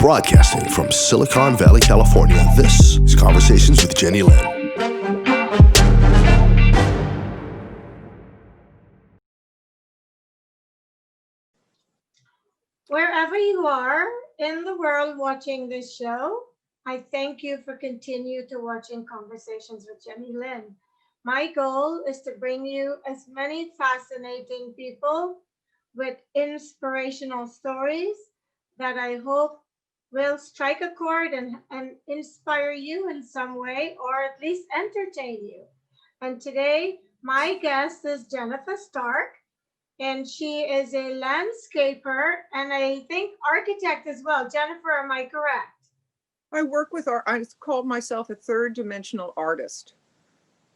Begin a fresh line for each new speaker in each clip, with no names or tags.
Broadcasting from Silicon Valley, California, this is Conversations with Jennylyn.
Wherever you are in the world watching this show, I thank you for continue to watching Conversations with Jennylyn. My goal is to bring you as many fascinating people with inspirational stories that I hope will strike a chord and inspire you in some way, or at least entertain you. And today, my guest is Jennifer Stark, and she is a landscaper and I think architect as well. Jennifer, am I correct?
I work with art. I call myself a third dimensional artist,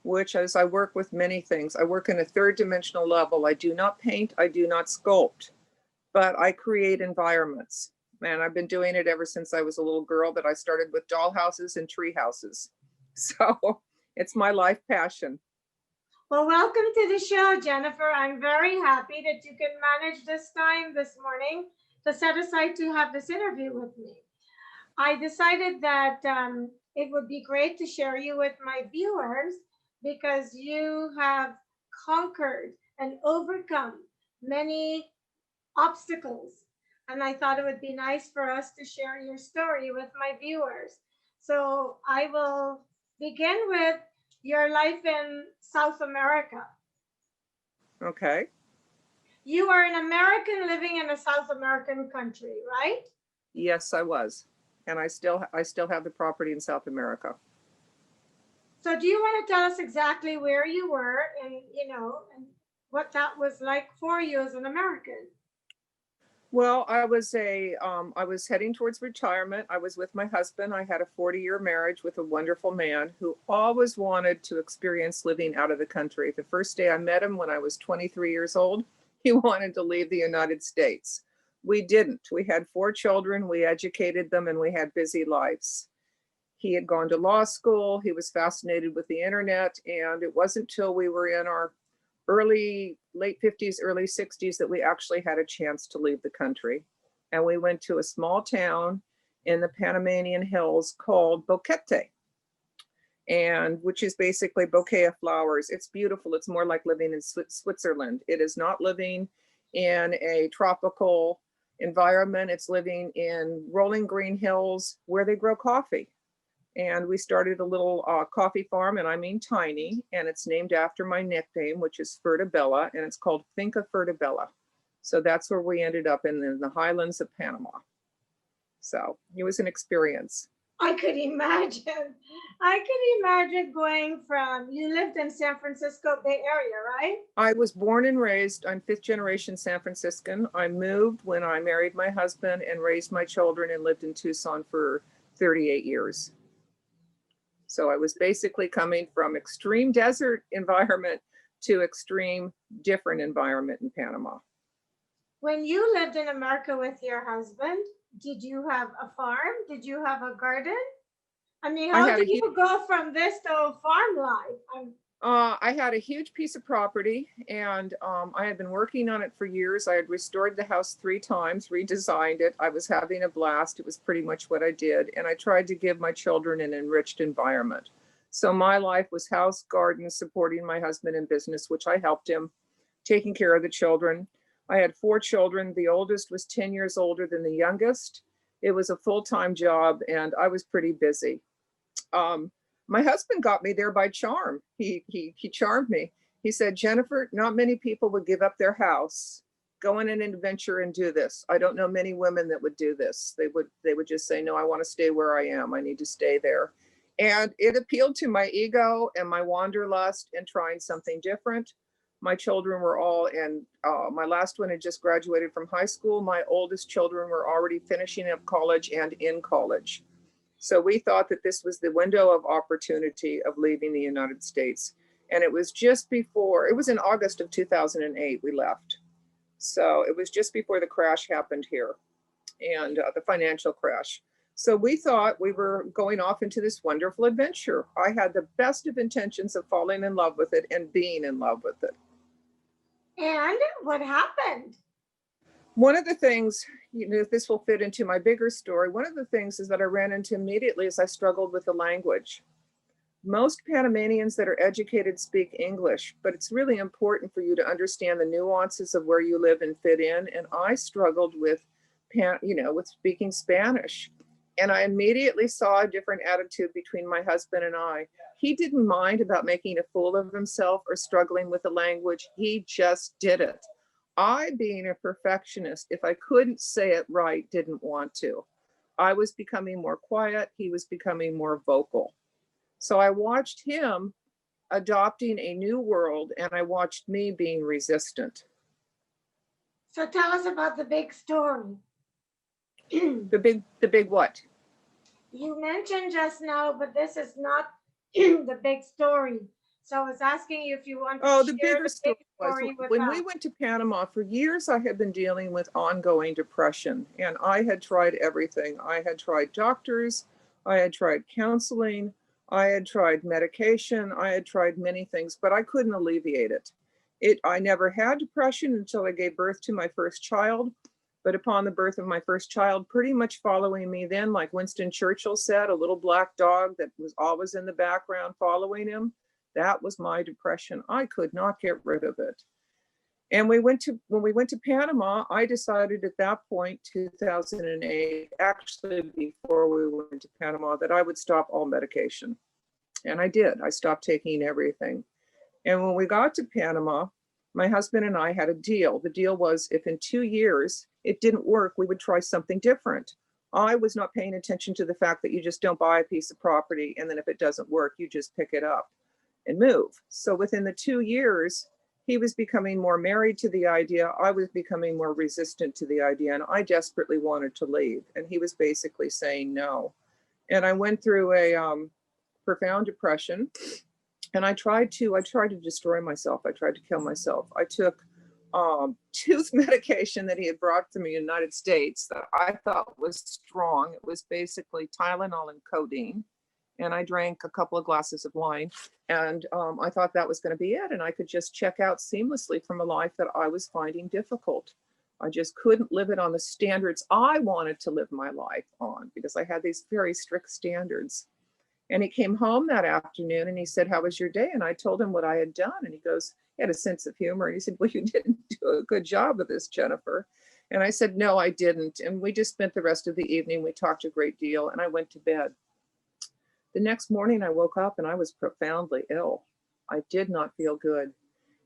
which is I work with many things. I work in a third dimensional level. I do not paint, I do not sculpt, but I create environments. Man, I've been doing it ever since I was a little girl, but I started with doll houses and tree houses. So it's my life passion.
Well, welcome to the show, Jennifer. I'm very happy that you can manage this time this morning to set aside to have this interview with me. I decided that it would be great to share you with my viewers because you have conquered and overcome many obstacles. And I thought it would be nice for us to share your story with my viewers. So I will begin with your life in South America.
Okay.
You are an American living in a South American country, right?
Yes, I was. And I still have the property in South America.
So do you want to tell us exactly where you were and and what that was like for you as an American?
Well, I was heading towards retirement. I was with my husband. I had a 40-year marriage with a wonderful man who always wanted to experience living out of the country. The first day I met him when I was 23 years old, he wanted to leave the United States. We didn't. We had 4 children, we educated them, and we had busy lives. He had gone to law school. He was fascinated with the internet, and it wasn't till we were in our late 50s, early 60s that we actually had a chance to leave the country. And we went to a small town in the Panamanian Hills called Boquete, and which is basically bouquet of flowers. It's beautiful. It's more like living in Switzerland. It is not living in a tropical environment. It's living in rolling green hills where they grow coffee. And we started a little coffee farm, and I mean tiny, and it's named after my nickname, which is Fertabella, and it's called Finca Fertabella. So that's where we ended up in the highlands of Panama. So it was an experience.
I could imagine going from, you lived in San Francisco Bay Area, right?
I was born and raised, I'm 5th generation San Franciscan. I moved when I married my husband and raised my children and lived in Tucson for 38 years. So I was basically coming from extreme desert environment to extreme different environment in Panama.
When you lived in America with your husband, did you have a farm? Did you have a garden? I mean, how did you go from this to farm life?
I had a huge piece of property, and I had been working on it for years. I had restored the house 3 times, redesigned it. I was having a blast. It was pretty much what I did. And I tried to give my children an enriched environment. So my life was house, garden, supporting my husband in business, which I helped him, taking care of the children. I had 4 children. The oldest was 10 years older than the youngest. It was a full-time job, and I was pretty busy. My husband got me there by charm. He charmed me. He said, Jennifer, not many people would give up their house, go on an adventure and do this. I don't know many women that would do this. They would just say, no, I want to stay where I am. I need to stay there. And it appealed to my ego and my wanderlust and trying something different. My children were all my last one had just graduated from high school. My oldest children were already finishing up college and in college. So we thought that this was the window of opportunity of leaving the United States. And it was in August of 2008 we left. So it was just before the crash happened here, and the financial crash. So we thought we were going off into this wonderful adventure. I had the best of intentions of falling in love with it and being in love with it.
And what happened?
One of the things, this will fit into my bigger story. One of the things is that I ran into immediately as I struggled with the language. Most Panamanians that are educated speak English, but it's really important for you to understand the nuances of where you live and fit in. And I struggled with, with speaking Spanish. And I immediately saw a different attitude between my husband and I. He didn't mind about making a fool of himself or struggling with the language. He just did it. I, being a perfectionist, if I couldn't say it right, didn't want to. I was becoming more quiet. He was becoming more vocal. So I watched him adopting a new world, and I watched me being resistant.
So tell us about the big story.
The big what?
You mentioned just now, but this is not the big story. So I was asking you if you want to share
the bigger story was
with
when
us.
we went to Panama. For years, I had been dealing with ongoing depression, and I had tried everything. I had tried doctors, I had tried counseling, I had tried medication, I had tried many things, but I couldn't alleviate it. I never had depression until I gave birth to my first child. But upon the birth of my first child, pretty much following me then, like Winston Churchill said, a little black dog that was always in the background following him, that was my depression. I could not get rid of it. And when we went to Panama, I decided at that point, 2008, actually before we went to Panama, that I would stop all medication. And I did. I stopped taking everything. And when we got to Panama, my husband and I had a deal. The deal was if in 2 years it didn't work, we would try something different. I was not paying attention to the fact that you just don't buy a piece of property and then if it doesn't work, you just pick it up and move. So within the 2 years, he was becoming more married to the idea. I was becoming more resistant to the idea, and I desperately wanted to leave. And he was basically saying no. And I went through a profound depression. And I tried to destroy myself. I tried to kill myself. I took tooth medication that he had brought to me in the United States that I thought was strong. It was basically Tylenol and codeine. And I drank a couple of glasses of wine. And I thought that was going to be it. And I could just check out seamlessly from a life that I was finding difficult. I just couldn't live it on the standards I wanted to live my life on because I had these very strict standards. And he came home that afternoon and he said, "How was your day?" And I told him what I had done. And he goes, he had a sense of humor. And he said, "Well, you didn't do a good job of this, Jennifer." And I said, "No, I didn't." And we just spent the rest of the evening. We talked a great deal and I went to bed. The next morning I woke up and I was profoundly ill. I did not feel good.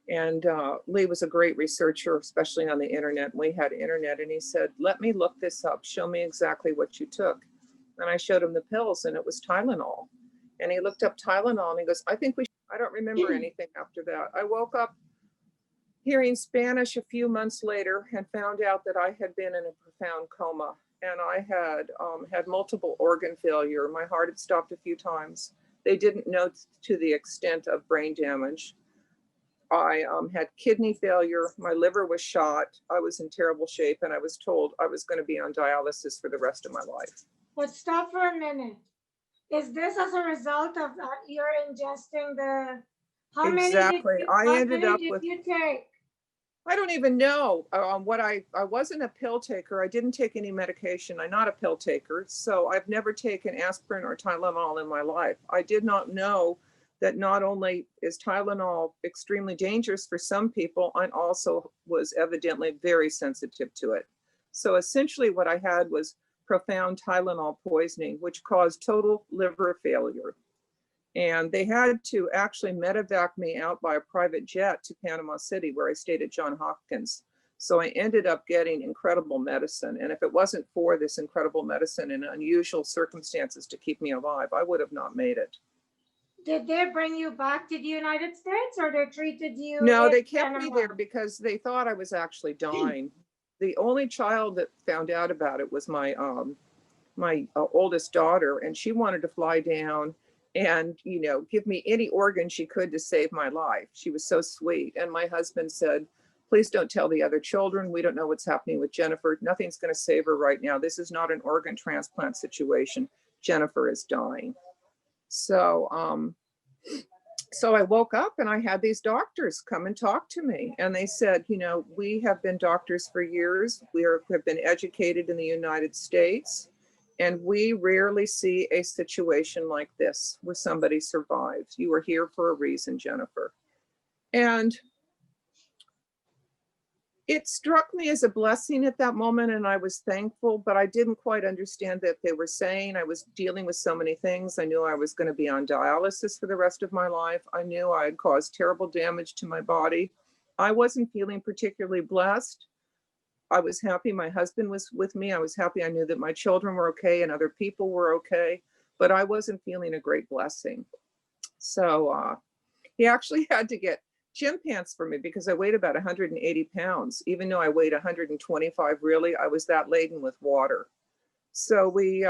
And Lee was a great researcher, especially on the internet. We had internet and he said, "Let me look this up. Show me exactly what you took." And I showed him the pills and it was Tylenol. And he looked up Tylenol and he goes, "I think I don't remember anything after that." I woke up hearing Spanish a few months later and found out that I had been in a profound coma and I had had multiple organ failure. My heart had stopped a few times. They didn't know to the extent of brain damage. I had kidney failure. My liver was shot. I was in terrible shape and I was told I was going to be on dialysis for the rest of my life.
But stop for a minute. Is this as a result of you're ingesting the, how
Exactly.
many did you take?
I don't even know I wasn't a pill taker. I didn't take any medication. I'm not a pill taker. So I've never taken aspirin or Tylenol in my life. I did not know that not only is Tylenol extremely dangerous for some people, I also was evidently very sensitive to it. So essentially what I had was profound Tylenol poisoning, which caused total liver failure. And they had to actually medevac me out by a private jet to Panama City, where I stayed at Johns Hopkins. So I ended up getting incredible medicine. And if it wasn't for this incredible medicine and unusual circumstances to keep me alive, I would have not made it.
Did they bring you back to the United States or they treated you?
No, they kept me there because they thought I was actually dying. The only child that found out about it was my oldest daughter, and she wanted to fly down and give me any organ she could to save my life. She was so sweet. And my husband said, "Please don't tell the other children. We don't know what's happening with Jennifer. Nothing's going to save her right now. This is not an organ transplant situation. Jennifer is dying." So So I woke up and I had these doctors come and talk to me. And they said, you know, we have been doctors for years. Have been educated in the United States. And we rarely see a situation like this where somebody survives. You are here for a reason, Jennifer. And it struck me as a blessing at that moment, and I was thankful, but I didn't quite understand that they were saying. I was dealing with so many things. I knew I was going to be on dialysis for the rest of my life. I knew I had caused terrible damage to my body. I wasn't feeling particularly blessed. I was happy my husband was with me. I was happy I knew that my children were okay and other people were okay, but I wasn't feeling a great blessing. So he actually had to get gym pants for me because I weighed about 180 pounds. Even though I weighed 125, really, I was that laden with water. So we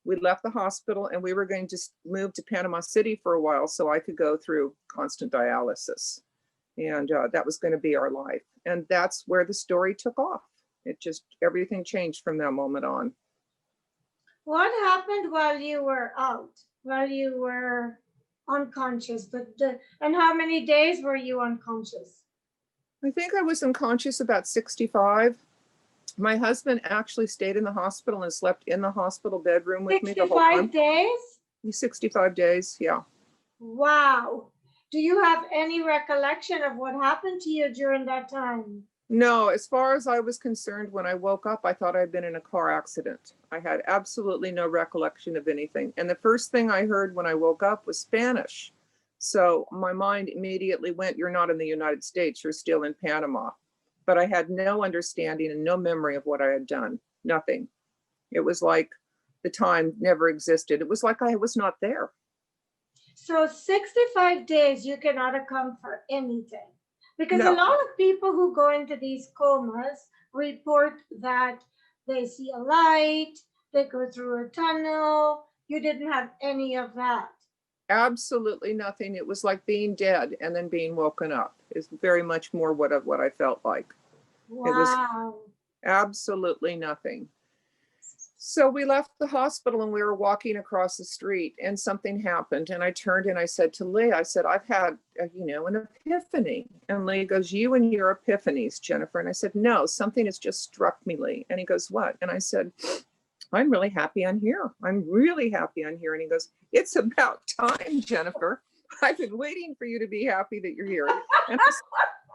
left the hospital and we were going to move to Panama City for a while so I could go through constant dialysis. And that was going to be our life. And that's where the story took off. It just, everything changed from that moment on.
What happened while you were out, while you were unconscious? And how many days were you unconscious?
I think I was unconscious about 65. My husband actually stayed in the hospital and slept in the hospital bedroom with me the whole time.
65 days?
65 days, yeah.
Wow. Do you have any recollection of what happened to you during that time?
No, as far as I was concerned, when I woke up, I thought I'd been in a car accident. I had absolutely no recollection of anything. And the first thing I heard when I woke up was Spanish. So my mind immediately went, you're not in the United States, you're still in Panama. But I had no understanding and no memory of what I had done, nothing. It was like the time never existed. It was like I was not there.
So 65 days, you cannot account for anything. Because
No.
a lot of people who go into these comas report that they see a light, they go through a tunnel. You didn't have any of that.
Absolutely nothing. It was like being dead and then being woken up. It's very much more what I felt like.
Wow.
It was absolutely nothing. So we left the hospital and we were walking across the street and something happened. And I turned and I said to Lee, I said, I've had, an epiphany. And Lee goes, you and your epiphanies, Jennifer. And I said, no, something has just struck me, Lee. And he goes, what? And I said, I'm really happy I'm here. I'm really happy I'm here. And he goes, it's about time, Jennifer. I've been waiting for you to be happy that you're here. And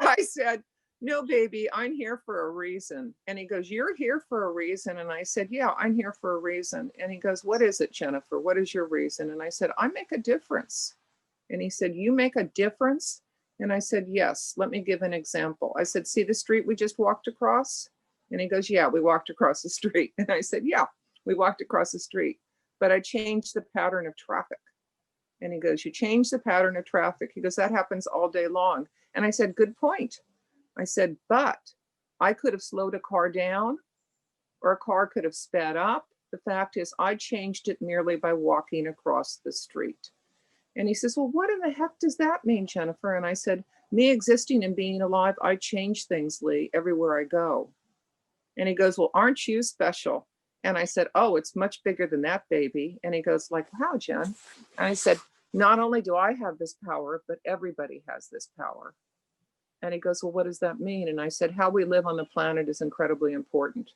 I said, no, baby, I'm here for a reason. And he goes, you're here for a reason. And I said, yeah, I'm here for a reason. And he goes, what is it, Jennifer? What is your reason? And I said, I make a difference. And he said, you make a difference? And I said, yes, let me give an example. I said, see the street we just walked across? And he goes, yeah, we walked across the street. And I said, yeah, we walked across the street, but I changed the pattern of traffic. And he goes, you changed the pattern of traffic. He goes, that happens all day long. And I said, good point. I said, but I could have slowed a car down or a car could have sped up. The fact is I changed it merely by walking across the street. And he says, well, what in the heck does that mean, Jennifer? And I said, me existing and being alive, I change things, Lee, everywhere I go. And he goes, well, aren't you special? And I said, oh, it's much bigger than that, baby. And he goes like, how, Jen? And I said, not only do I have this power, but everybody has this power. And he goes, well, what does that mean? And I said, how we live on the planet is incredibly important.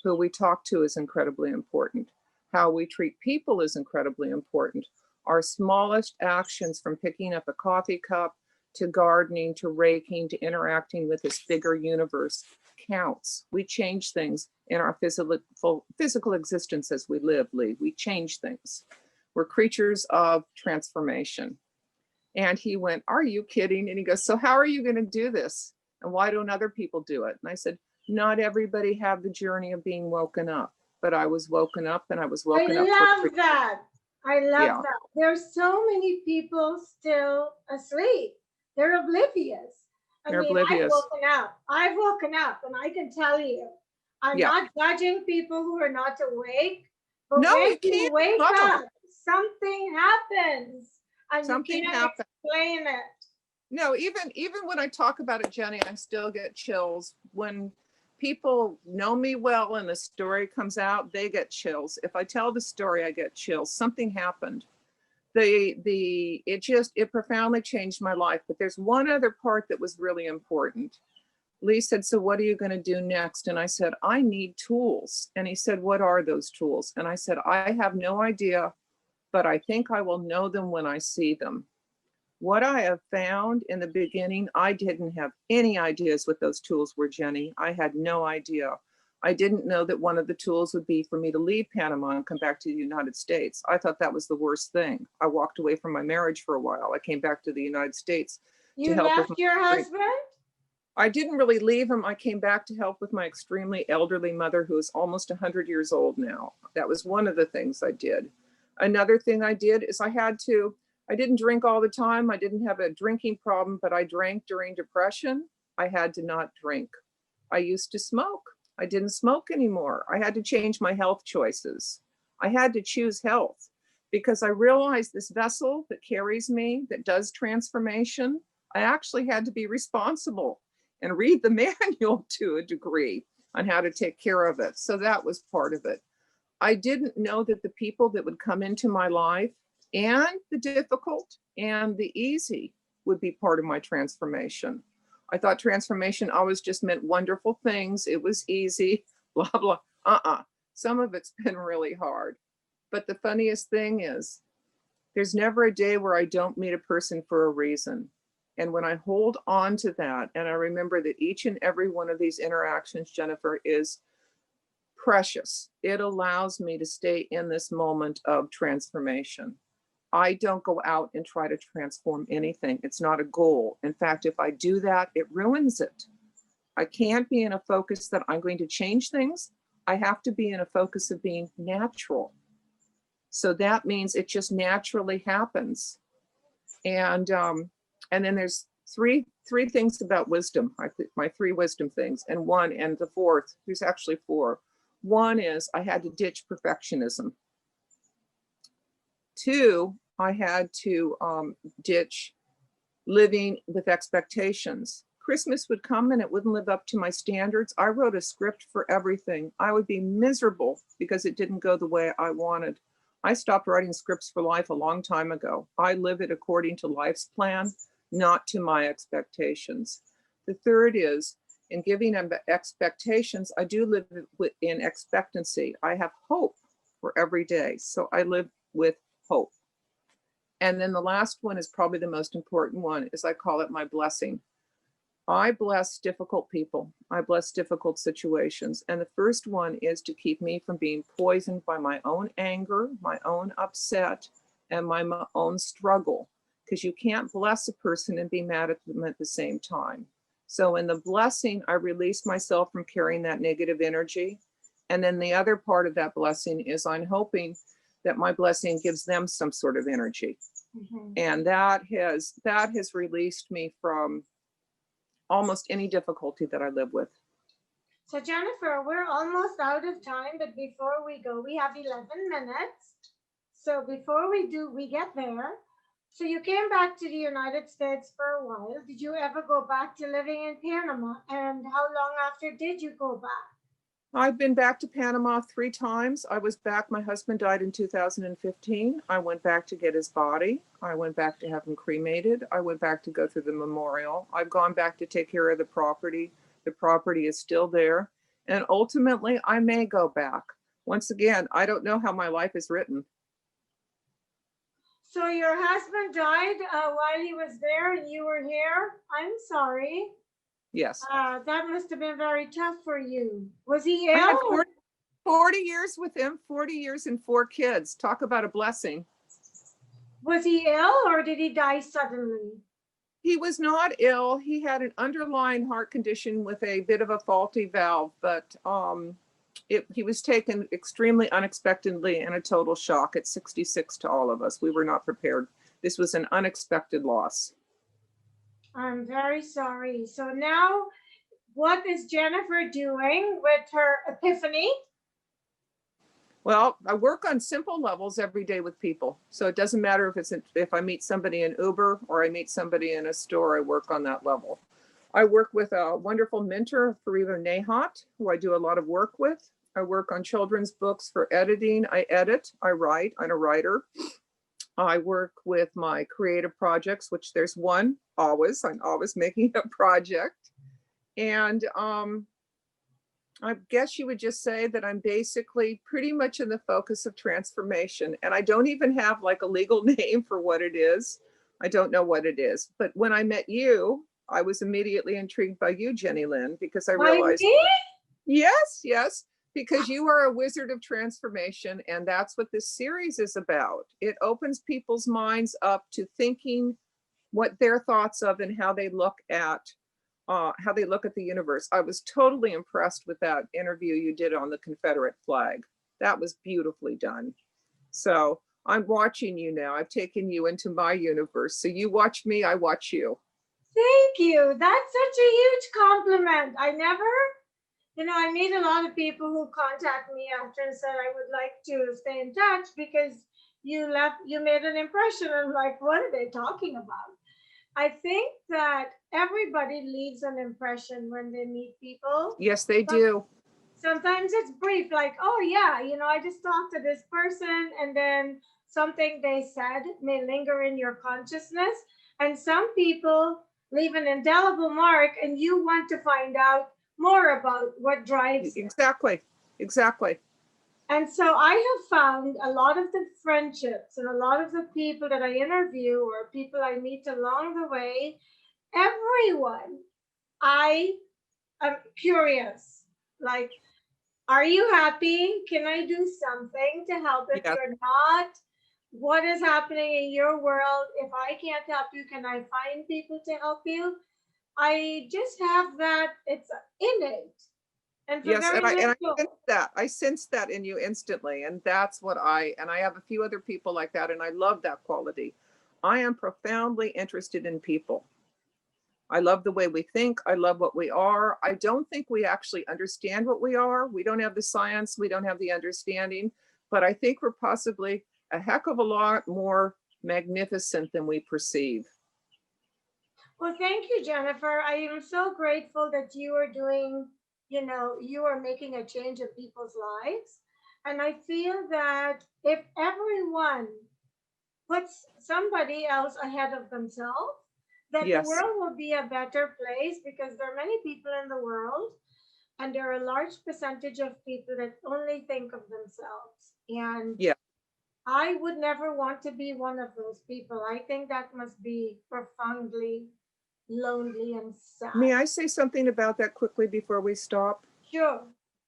Who we talk to is incredibly important. How we treat people is incredibly important. Our smallest actions, from picking up a coffee cup to gardening, to raking, to interacting with this bigger universe, counts. We change things in our physical existence as we live, Lee. We change things. We're creatures of transformation. And he went, are you kidding? And he goes, so how are you going to do this? And why don't other people do it? And I said, not everybody have the journey of being woken up, but I was woken up and I was woken up.
I love that. I love that. There's so many people still asleep. They're oblivious.
Oblivious.
I've woken up and I can tell you, I'm not judging people who are not awake, but
no,
when you wake up, something happens. And
something
you can't
happens.
Explain it.
No, even when I talk about it, Jenny, I still get chills. When people know me well and the story comes out, they get chills. If I tell the story, I get chills. Something happened. It profoundly changed my life. But there's one other part that was really important. Lee said, so what are you going to do next? And I said, I need tools. And he said, what are those tools? And I said, I have no idea, but I think I will know them when I see them. What I have found in the beginning, I didn't have any ideas what those tools were, Jenny. I had no idea. I didn't know that one of the tools would be for me to leave Panama and come back to the United States. I thought that was the worst thing. I walked away from my marriage for a while. I came back to the United States to help with
left your husband?
I didn't really leave him. I came back to help with my extremely elderly mother, who is almost 100 years old now. That was one of the things I did. Another thing I did is I didn't drink all the time. I didn't have a drinking problem, but I drank during depression. I had to not drink. I used to smoke. I didn't smoke anymore. I had to change my health choices. I had to choose health because I realized this vessel that carries me, that does transformation, I actually had to be responsible and read the manual to a degree on how to take care of it. So that was part of it. I didn't know that the people that would come into my life, and the difficult and the easy, would be part of my transformation. I thought transformation always just meant wonderful things. It was easy, blah, blah. Some of it's been really hard. But the funniest thing is, there's never a day where I don't meet a person for a reason. And when I hold on to that, and I remember that each and every one of these interactions, Jennifer, is precious. It allows me to stay in this moment of transformation. I don't go out and try to transform anything. It's not a goal. In fact, if I do that, it ruins it. I can't be in a focus that I'm going to change things. I have to be in a focus of being natural. So that means it just naturally happens. And then there's three things about wisdom, my three wisdom things, and the fourth, there's actually four. One is I had to ditch perfectionism. Two, I had to ditch living with expectations. Christmas would come and it wouldn't live up to my standards. I wrote a script for everything. I would be miserable because it didn't go the way I wanted. I stopped writing scripts for life a long time ago. I live it according to life's plan, not to my expectations. The third is, in giving expectations, I do live in expectancy. I have hope for every day. So I live with hope. And then the last one is probably the most important one, is I call it my blessing. I bless difficult people. I bless difficult situations. And the first one is to keep me from being poisoned by my own anger, my own upset, and my own struggle. Because you can't bless a person and be mad at them at the same time. So in the blessing, I release myself from carrying that negative energy. And then the other part of that blessing is I'm hoping that my blessing gives them some sort of energy. Mm-hmm. And that has released me from almost any difficulty that I live with.
So Jennifer, we're almost out of time, but before we go, we have 11 minutes. So before we get there, so you came back to the United States for a while. Did you ever go back to living in Panama? And how long after did you go back?
I've been back to Panama 3 times. I was back, my husband died in 2015. I went back to get his body. I went back to have him cremated. I went back to go through the memorial. I've gone back to take care of the property. The property is still there. And ultimately, I may go back. Once again, I don't know how my life is written.
So your husband died while he was there and you were here? I'm sorry.
Yes.
That must have been very tough for you. Was he ill?
I had 40 years with him, 40 years and 4 kids. Talk about a blessing.
Was he ill or did he die suddenly?
He was not ill. He had an underlying heart condition with a bit of a faulty valve, but he was taken extremely unexpectedly and a total shock at 66 to all of us. We were not prepared. This was an unexpected loss.
I'm very sorry. So now what is Jennifer doing with her epiphany?
Well, I work on simple levels every day with people. So it doesn't matter if I meet somebody in Uber or I meet somebody in a store, I work on that level. I work with a wonderful mentor, Farida Nahat, who I do a lot of work with. I work on children's books for editing. I edit, I write, I'm a writer. I work with my creative projects, which there's one always. I'm always making a project. And I guess you would just say that I'm basically pretty much in the focus of transformation. And I don't even have like a legal name for what it is. I don't know what it is. But when I met you, I was immediately intrigued by you, Jennylyn, because I
By
realized,
me?
yes, yes, because you are a wizard of transformation. And that's what this series is about. It opens people's minds up to thinking what their thoughts of and how they look at the universe. I was totally impressed with that interview you did on the Confederate flag. That was beautifully done. So I'm watching you now. I've taken you into my universe. So you watch me, I watch you.
Thank you. That's such a huge compliment. I meet a lot of people who contact me after and said I would like to stay in touch because you made an impression. I'm like, what are they talking about? I think that everybody leaves an impression when they meet people.
Yes, they do.
Sometimes it's brief, like, oh yeah, I just talked to this person, and then something they said may linger in your consciousness. And some people leave an indelible mark, and you want to find out more about what drives them.
Exactly. Exactly.
And so I have found a lot of the friendships and a lot of the people that I interview or people I meet along the way, everyone, I am curious. Like, are you happy? Can I do something to help? If
Yes.
you're not, what is happening in your world? If I can't help you, can I find people to help you? I just have that, it's innate. And for
Yes,
very
and I
little.
sense that. I sense that in you instantly. And that's what I have a few other people like that, and I love that quality. I am profoundly interested in people. I love the way we think. I love what we are. I don't think we actually understand what we are. We don't have the science, we don't have the understanding, but I think we're possibly a heck of a lot more magnificent than we perceive.
Well, thank you, Jennifer. I am so grateful that you are doing, you are making a change in people's lives. And I feel that if everyone puts somebody else ahead of themselves, that the
Yes.
world will be a better place because there are many people in the world and there are a large percentage of people that only think of themselves. And
Yeah.
I would never want to be one of those people. I think that must be profoundly lonely and
May
sad.
I say something about that quickly before we stop?
Sure.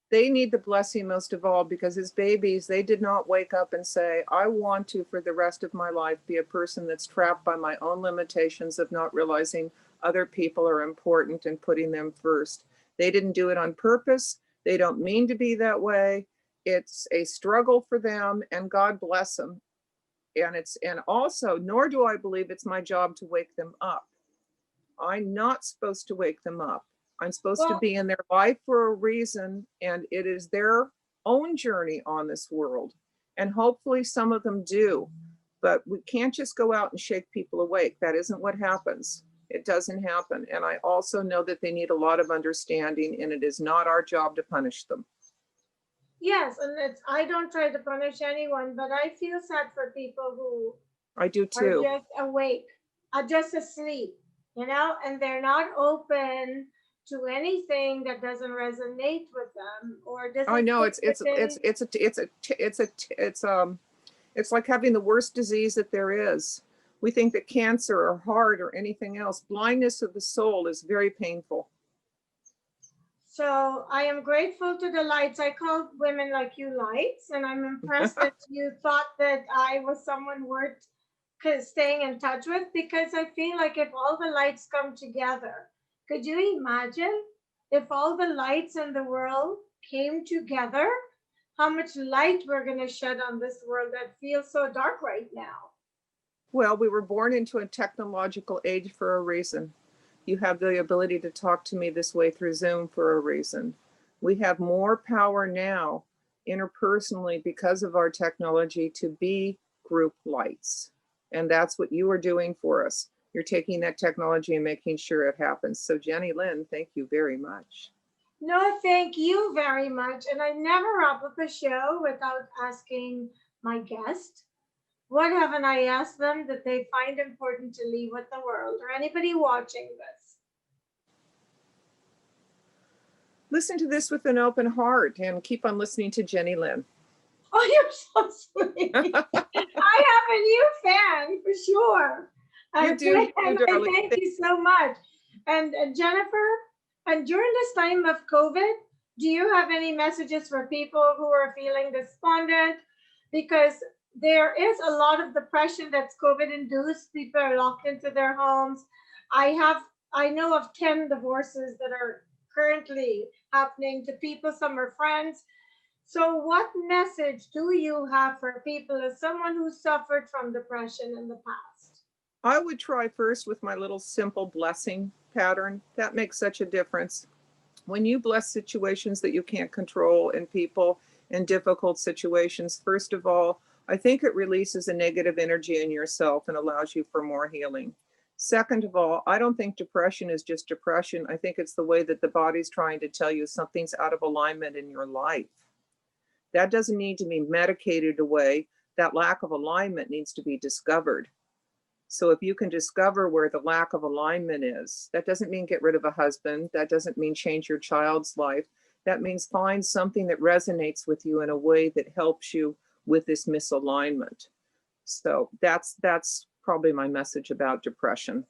They need the blessing most of all because as babies, they did not wake up and say, I want to, for the rest of my life, be a person that's trapped by my own limitations of not realizing other people are important and putting them first. They didn't do it on purpose. They don't mean to be that way. It's a struggle for them, and God bless them. And also, nor do I believe it's my job to wake them up. I'm not supposed to wake them up. I'm supposed to
Well,
be in their life for a reason, and it is their own journey on this world. And hopefully, some of them do. But we can't just go out and shake people awake. That isn't what happens. It doesn't happen. And I also know that they need a lot of understanding, and it is not our job to punish them.
yes, and I don't try to punish anyone, but I feel sad for people who
I do
are
too.
just awake, are just asleep, and they're not open to anything that doesn't resonate with them or
I
doesn't
know
fit
it's
within.
it's a it's a it's a it's like having the worst disease that there is. We think that cancer or heart or anything else, blindness of the soul is very painful.
So I am grateful to the lights. I call women like you lights, and I'm impressed that you thought that I was someone worth staying in touch with because I feel like if all the lights come together, could you imagine if all the lights in the world came together? How much light we're going to shed on this world that feels so dark right now.
Well, we were born into a technological age for a reason. You have the ability to talk to me this way through Zoom for a reason. We have more power now interpersonally because of our technology to be group lights. And that's what you are doing for us. You're taking that technology and making sure it happens. So Jennylyn, thank you very much.
No, thank you very much. And I never wrap up a show without asking my guest what haven't I asked them that they find important to leave with the world, or anybody watching this?
Listen to this with an open heart and keep on listening to Jennylyn.
Oh, you're so sweet. I have a new fan for sure.
You do, darling.
Thank you so much. And Jennifer, and during this time of COVID, do you have any messages for people who are feeling despondent? Because there is a lot of depression that's COVID induced. People are locked into their homes. I know of 10 divorces that are currently happening to people. Some are friends. So what message do you have for people as someone who suffered from depression in the past?
I would try first with my little simple blessing pattern. That makes such a difference. When you bless situations that you can't control and people in difficult situations, first of all, I think it releases a negative energy in yourself and allows you for more healing. Second of all, I don't think depression is just depression. I think it's the way that the body's trying to tell you something's out of alignment in your life. That doesn't need to be medicated away. That lack of alignment needs to be discovered. So if you can discover where the lack of alignment is, that doesn't mean get rid of a husband. That doesn't mean change your child's life. That means find something that resonates with you in a way that helps you with this misalignment. So that's probably my message about depression.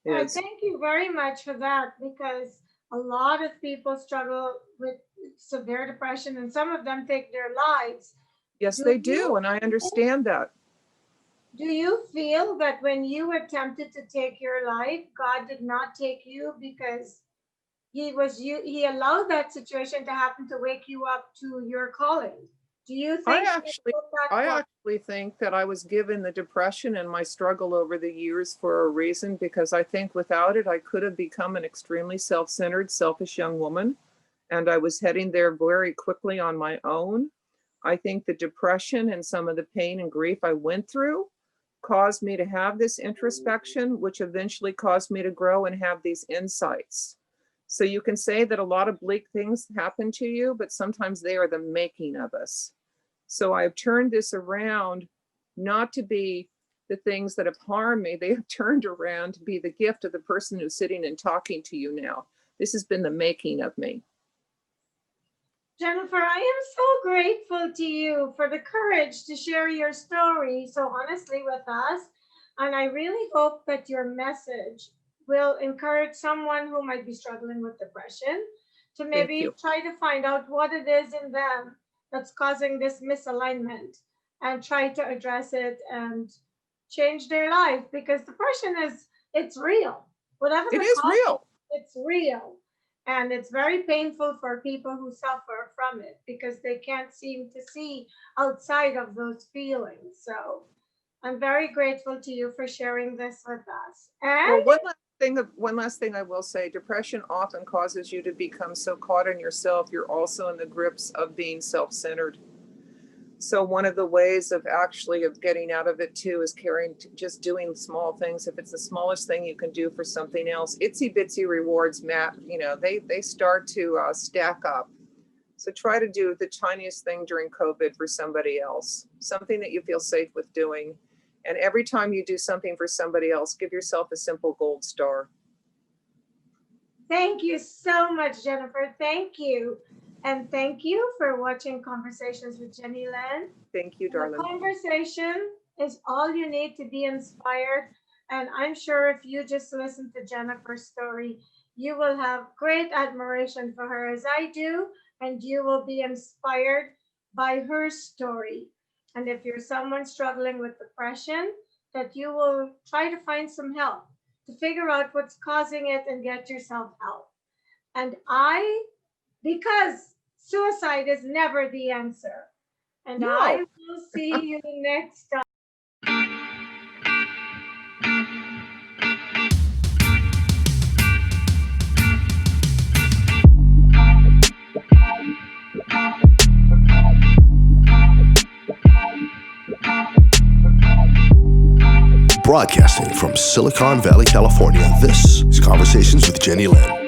Thank you very much for that, because a lot of people struggle with severe depression and some of them take their lives.
Yes, they do. And I understand that.
Do you feel that when you attempted to take your life, God did not take you because he allowed that situation to happen to wake you up to your calling? Do you think
I actually think that I was given the depression and my struggle over the years for a reason, because I think without it, I could have become an extremely self-centered, selfish young woman. And I was heading there very quickly on my own. I think the depression and some of the pain and grief I went through caused me to have this introspection, which eventually caused me to grow and have these insights. So you can say that a lot of bleak things happen to you, but sometimes they are the making of us. So I've turned this around not to be the things that have harmed me. They have turned around to be the gift of the person who's sitting and talking to you now. This has been the making of me.
Jennifer, I am so grateful to you for the courage to share your story so honestly with us. And I really hope that your message will encourage someone who might be struggling with depression to maybe try to find out what it is in them that's causing this misalignment and try to address it and change their life, because depression it's real. Whatever
it is real.
It's real. And it's very painful for people who suffer from it because they can't seem to see outside of those feelings. So I'm very grateful to you for sharing this with us. And
one last thing I will say, depression often causes you to become so caught in yourself, you're also in the grips of being self-centered. So one of the ways of getting out of it too is just doing small things. If it's the smallest thing you can do for something else, itsy bitsy rewards, Matt, they start to stack up. So try to do the tiniest thing during COVID for somebody else, something that you feel safe with doing. And every time you do something for somebody else, give yourself a simple gold star.
Thank you so much, Jennifer. Thank you. And thank you for watching Conversations with Jennylyn.
Thank you, darling.
The conversation is all you need to be inspired. And I'm sure if you just listen to Jennifer's story, you will have great admiration for her as I do, and you will be inspired by her story. And if you're someone struggling with depression, that you will try to find some help to figure out what's causing it and get yourself help. And because suicide is never the answer. And
no.
I will see you next time.
Broadcasting from Silicon Valley, California, this is Conversations with Jennylyn.